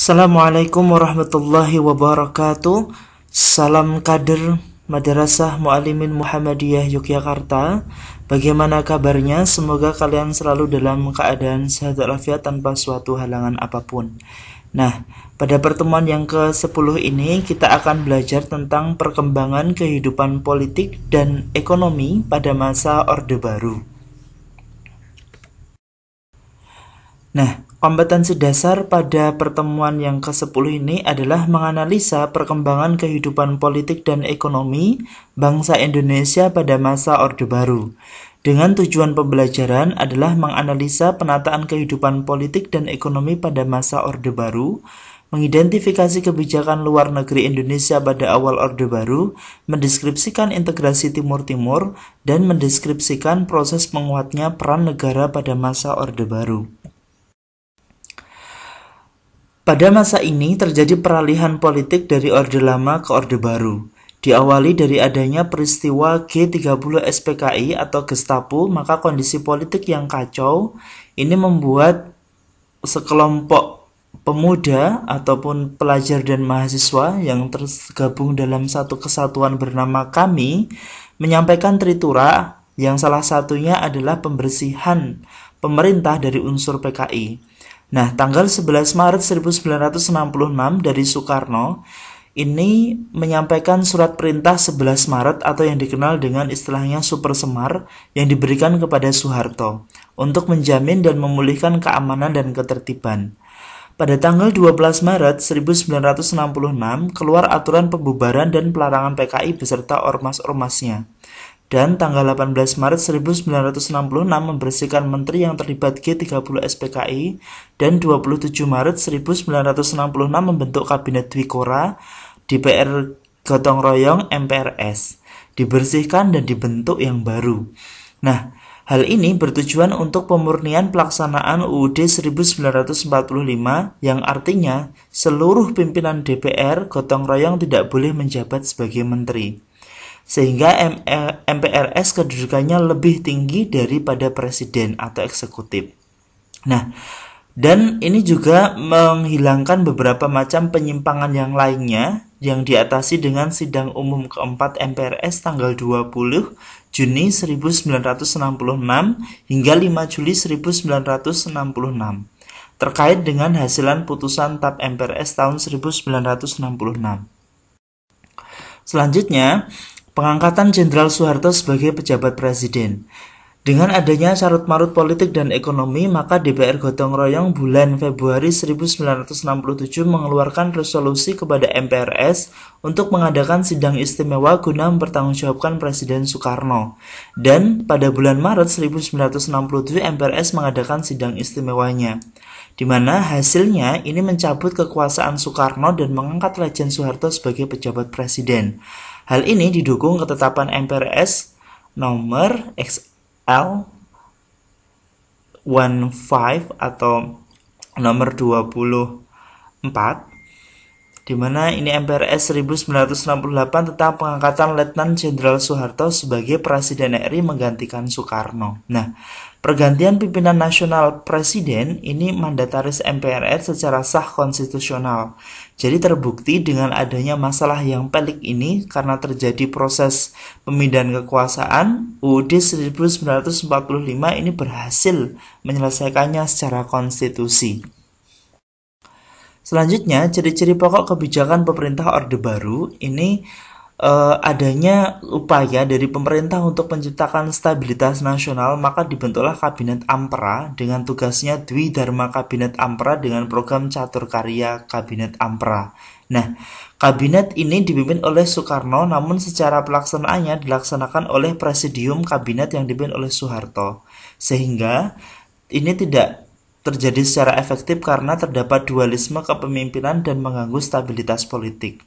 Assalamualaikum warahmatullahi wabarakatuh. Salam kader Madrasah Muallimin Muhammadiyah Yogyakarta. Bagaimana kabarnya? Semoga kalian selalu dalam keadaan sehat walafiat tanpa suatu halangan apapun. Nah, pada pertemuan yang ke-10 ini kita akan belajar tentang perkembangan kehidupan politik dan ekonomi pada masa Orde Baru. Nah, kompetensi dasar pada pertemuan yang ke-10 ini adalah menganalisa perkembangan kehidupan politik dan ekonomi bangsa Indonesia pada masa Orde Baru. Dengan tujuan pembelajaran adalah menganalisa penataan kehidupan politik dan ekonomi pada masa Orde Baru, mengidentifikasi kebijakan luar negeri Indonesia pada awal Orde Baru, mendeskripsikan integrasi Timur-Timur, dan mendeskripsikan proses menguatnya peran negara pada masa Orde Baru. Pada masa ini terjadi peralihan politik dari Orde Lama ke Orde Baru. Diawali dari adanya peristiwa G30 SPKI atau Gestapo, maka kondisi politik yang kacau ini membuat sekelompok pemuda ataupun pelajar dan mahasiswa yang tergabung dalam satu kesatuan bernama KAMI menyampaikan tritura yang salah satunya adalah pembersihan pemerintah dari unsur PKI. Nah, tanggal 11 Maret 1966 dari Soekarno ini menyampaikan surat perintah 11 Maret atau yang dikenal dengan istilahnya Super Semar yang diberikan kepada Soeharto untuk menjamin dan memulihkan keamanan dan ketertiban. Pada tanggal 12 Maret 1966 keluar aturan pembubaran dan pelarangan PKI beserta ormas-ormasnya. Dan tanggal 18 Maret 1966 membersihkan menteri yang terlibat G30 SPKI, dan 27 Maret 1966 membentuk Kabinet Dwikora, DPR gotong royong, MPRS, dibersihkan dan dibentuk yang baru. Nah, hal ini bertujuan untuk pemurnian pelaksanaan UUD 1945 yang artinya seluruh pimpinan DPR gotong royong tidak boleh menjabat sebagai menteri. Sehingga MPRS kedudukannya lebih tinggi daripada presiden atau eksekutif. Nah, dan ini juga menghilangkan beberapa macam penyimpangan yang lainnya yang diatasi dengan sidang umum keempat MPRS tanggal 20 Juni 1966 hingga 5 Juli 1966 terkait dengan hasilan putusan TAP MPRS tahun 1966. Selanjutnya, pengangkatan Jenderal Soeharto sebagai pejabat presiden. Dengan adanya carut-marut politik dan ekonomi, maka DPR gotong royong bulan Februari 1967 mengeluarkan resolusi kepada MPRS untuk mengadakan sidang istimewa guna mempertanggungjawabkan Presiden Soekarno. Dan pada bulan Maret 1967 MPRS mengadakan sidang istimewanya, di mana hasilnya ini mencabut kekuasaan Soekarno dan mengangkat Lejen Soeharto sebagai pejabat presiden. Hal ini didukung ketetapan MPRS nomor XL 15 atau nomor 24, di mana ini MPRS 1968 tentang pengangkatan Letnan Jenderal Soeharto sebagai Presiden RI menggantikan Soekarno. Nah, pergantian pimpinan nasional presiden ini mandataris MPRS secara sah konstitusional. Jadi terbukti dengan adanya masalah yang pelik ini karena terjadi proses pemindahan kekuasaan, UUD 1945 ini berhasil menyelesaikannya secara konstitusi. Selanjutnya, ciri-ciri pokok kebijakan pemerintah Orde Baru ini adanya upaya dari pemerintah untuk menciptakan stabilitas nasional, maka dibentuklah Kabinet Ampera dengan tugasnya Dwi Dharma Kabinet Ampera dengan program Catur Karya Kabinet Ampera. Nah, kabinet ini dipimpin oleh Soekarno, namun secara pelaksanaannya dilaksanakan oleh Presidium Kabinet yang dipimpin oleh Soeharto, sehingga ini tidak terjadi secara efektif karena terdapat dualisme kepemimpinan dan mengganggu stabilitas politik.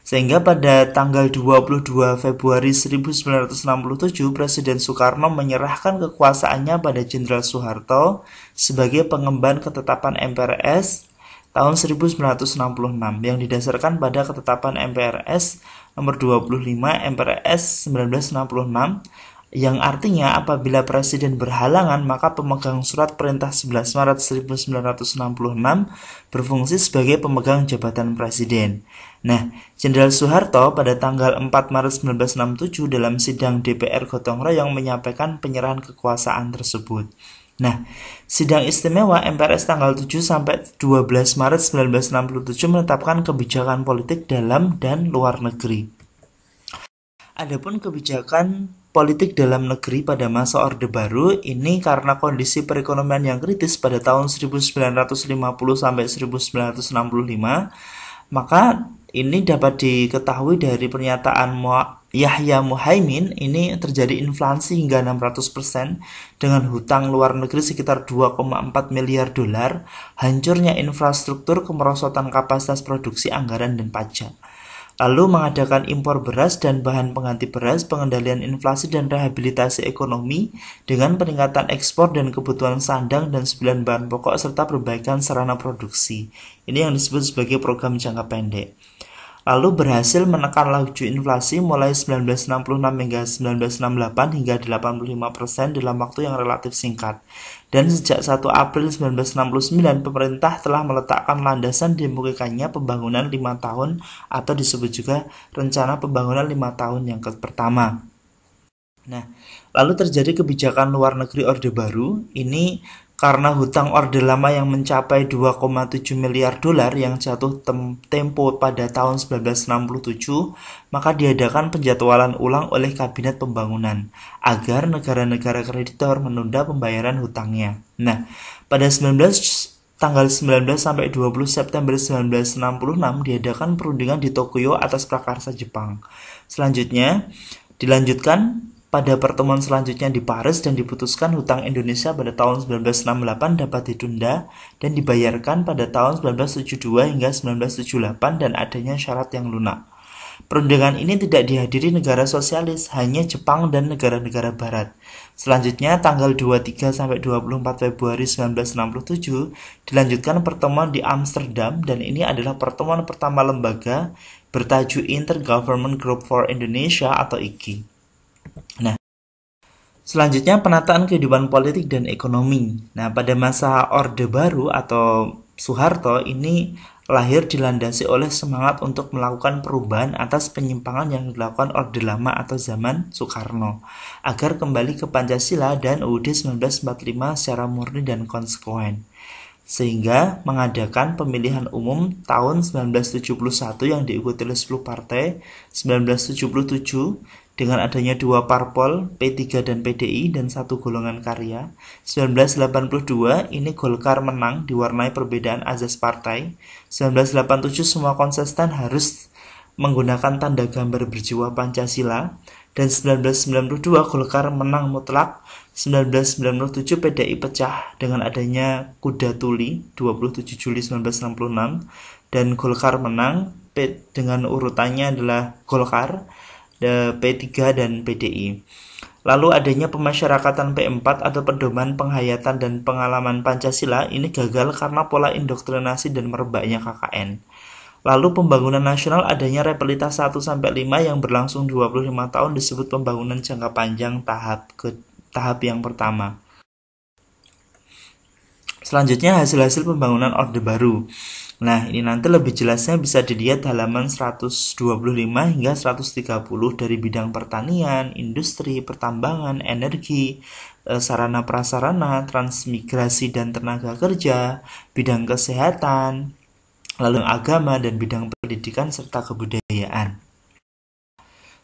Sehingga pada tanggal 22 Februari 1967 Presiden Soekarno menyerahkan kekuasaannya pada Jenderal Soeharto sebagai pengemban ketetapan MPRS tahun 1966 yang didasarkan pada ketetapan MPRS nomor 25 MPRS 1966 yang artinya apabila presiden berhalangan maka pemegang surat perintah 11 Maret 1966 berfungsi sebagai pemegang jabatan presiden. Nah, Jenderal Soeharto pada tanggal 4 Maret 1967 dalam sidang DPR gotong royong menyampaikan penyerahan kekuasaan tersebut. Nah, sidang istimewa MPRS tanggal 7 sampai 12 Maret 1967 menetapkan kebijakan politik dalam dan luar negeri. Adapun kebijakan politik dalam negeri pada masa Orde Baru ini karena kondisi perekonomian yang kritis pada tahun 1950 sampai 1965, maka ini dapat diketahui dari pernyataan Yahya Muhaimin, ini terjadi inflasi hingga 600% dengan hutang luar negeri sekitar 2,4 miliar dolar, hancurnya infrastruktur, kemerosotan kapasitas produksi, anggaran, dan pajak. Lalu mengadakan impor beras dan bahan pengganti beras, pengendalian inflasi dan rehabilitasi ekonomi dengan peningkatan ekspor dan kebutuhan sandang dan 9 bahan pokok serta perbaikan sarana produksi. Ini yang disebut sebagai program jangka pendek. Lalu berhasil menekan laju inflasi mulai 1966 hingga 1968 hingga 85% dalam waktu yang relatif singkat. Dan sejak 1 April 1969, pemerintah telah meletakkan landasan dimulaikannya pembangunan 5 tahun atau disebut juga rencana pembangunan 5 tahun yang pertama. Nah, lalu terjadi kebijakan luar negeri Orde Baru, ini karena hutang Orde Lama yang mencapai 2,7 miliar dolar yang jatuh tempo pada tahun 1967, maka diadakan penjadwalan ulang oleh Kabinet Pembangunan agar negara-negara kreditor menunda pembayaran hutangnya. Nah, pada tanggal 19 sampai 20 September 1966 diadakan perundingan di Tokyo atas prakarsa Jepang. Selanjutnya dilanjutkan pada pertemuan selanjutnya di Paris dan diputuskan hutang Indonesia pada tahun 1968 dapat ditunda dan dibayarkan pada tahun 1972 hingga 1978 dan adanya syarat yang lunak. Perundingan ini tidak dihadiri negara sosialis, hanya Jepang dan negara-negara barat. Selanjutnya tanggal 23 sampai 24 Februari 1967 dilanjutkan pertemuan di Amsterdam dan ini adalah pertemuan pertama lembaga bertajuk Intergovernment Group for Indonesia atau IGI. Nah, selanjutnya penataan kehidupan politik dan ekonomi. Nah, pada masa Orde Baru atau Soeharto ini lahir dilandasi oleh semangat untuk melakukan perubahan atas penyimpangan yang dilakukan Orde Lama atau zaman Soekarno agar kembali ke Pancasila dan UUD 1945 secara murni dan konsekuen. Sehingga mengadakan pemilihan umum tahun 1971 yang diikuti oleh 10 partai, 1977 dengan adanya 2 parpol, P3 dan PDI, dan 1 golongan karya. 1982 ini Golkar menang diwarnai perbedaan azas partai. 1987 semua kontestan harus menggunakan tanda gambar berjiwa Pancasila. Dan 1992 Golkar menang mutlak. 1997 PDI pecah dengan adanya Kuda Tuli 27 Juli 1966 dan Golkar menang dengan urutannya adalah Golkar, P3 dan PDI. Lalu adanya pemasyarakatan P4 atau pedoman penghayatan dan pengalaman Pancasila ini gagal karena pola indoktrinasi dan merebaknya KKN. Lalu pembangunan nasional adanya repelitas 1-5 yang berlangsung 25 tahun disebut pembangunan jangka panjang tahap yang pertama. Selanjutnya hasil-hasil pembangunan Orde Baru. Nah, ini nanti lebih jelasnya bisa dilihat halaman 125 hingga 130 dari bidang pertanian, industri, pertambangan, energi, sarana prasarana, transmigrasi dan tenaga kerja, bidang kesehatan, lalu agama dan bidang pendidikan serta kebudayaan.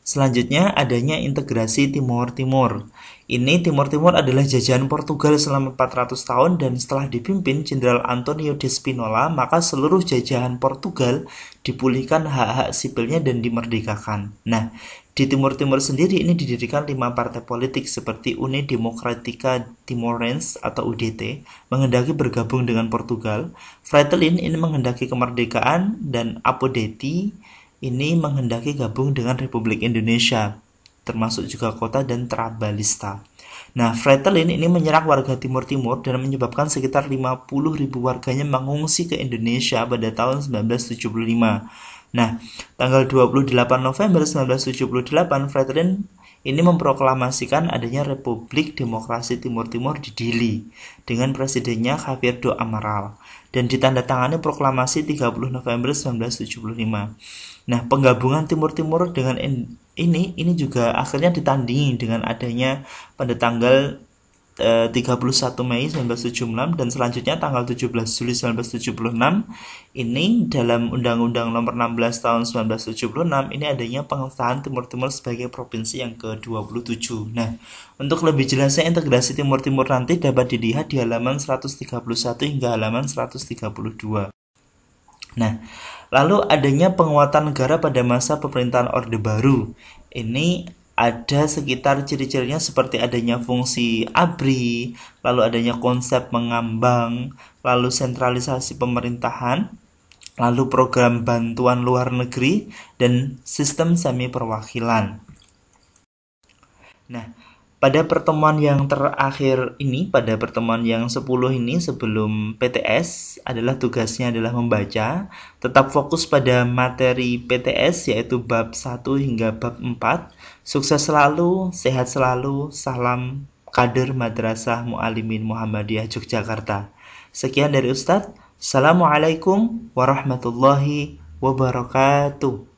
Selanjutnya adanya integrasi Timur Timur. Ini Timur Timur adalah jajahan Portugal selama 400 tahun dan setelah dipimpin Jenderal Antonio de Spinola, maka seluruh jajahan Portugal dipulihkan hak-hak sipilnya dan dimerdekakan. Nah, di Timur Timur sendiri ini didirikan 5 partai politik seperti Uni Democrática Timorense atau UDT, menghendaki bergabung dengan Portugal. Fretilin ini menghendaki kemerdekaan dan Apodeti ini menghendaki gabung dengan Republik Indonesia, termasuk juga kota dan Trabalista. Nah, Fretilin ini menyerang warga Timur Timur dan menyebabkan sekitar 50.000 warganya mengungsi ke Indonesia pada tahun 1975. Nah, tanggal 28 November 1978, Fretilin ini memproklamasikan adanya Republik Demokrasi Timur Timur di Dili dengan presidennya Javier do Amaral dan ditandatangani proklamasi 30 November 1975. Nah, penggabungan Timur Timur dengan ini juga akhirnya ditandingi dengan adanya pada tanggal 31 Mei 1976 dan selanjutnya tanggal 17 Juli 1976 ini dalam Undang-Undang Nomor 16 Tahun 1976 ini adanya pengesahan Timur Timur sebagai provinsi yang ke-27. Nah, untuk lebih jelasnya integrasi Timur Timur nanti dapat dilihat di halaman 131 hingga halaman 132. Nah, lalu adanya penguatan negara pada masa pemerintahan Orde Baru. Ini ada sekitar ciri-cirinya seperti adanya fungsi ABRI, lalu adanya konsep mengambang, lalu sentralisasi pemerintahan, lalu program bantuan luar negeri, dan sistem semi perwakilan. Nah, pada pertemuan yang terakhir ini, pada pertemuan yang 10 ini sebelum PTS adalah tugasnya adalah membaca, tetap fokus pada materi PTS yaitu bab 1 hingga bab 4. Sukses selalu, sehat selalu, salam kader Madrasah Mu'alimin Muhammadiyah Yogyakarta. Sekian dari Ustadz. Assalamualaikum warahmatullahi wabarakatuh.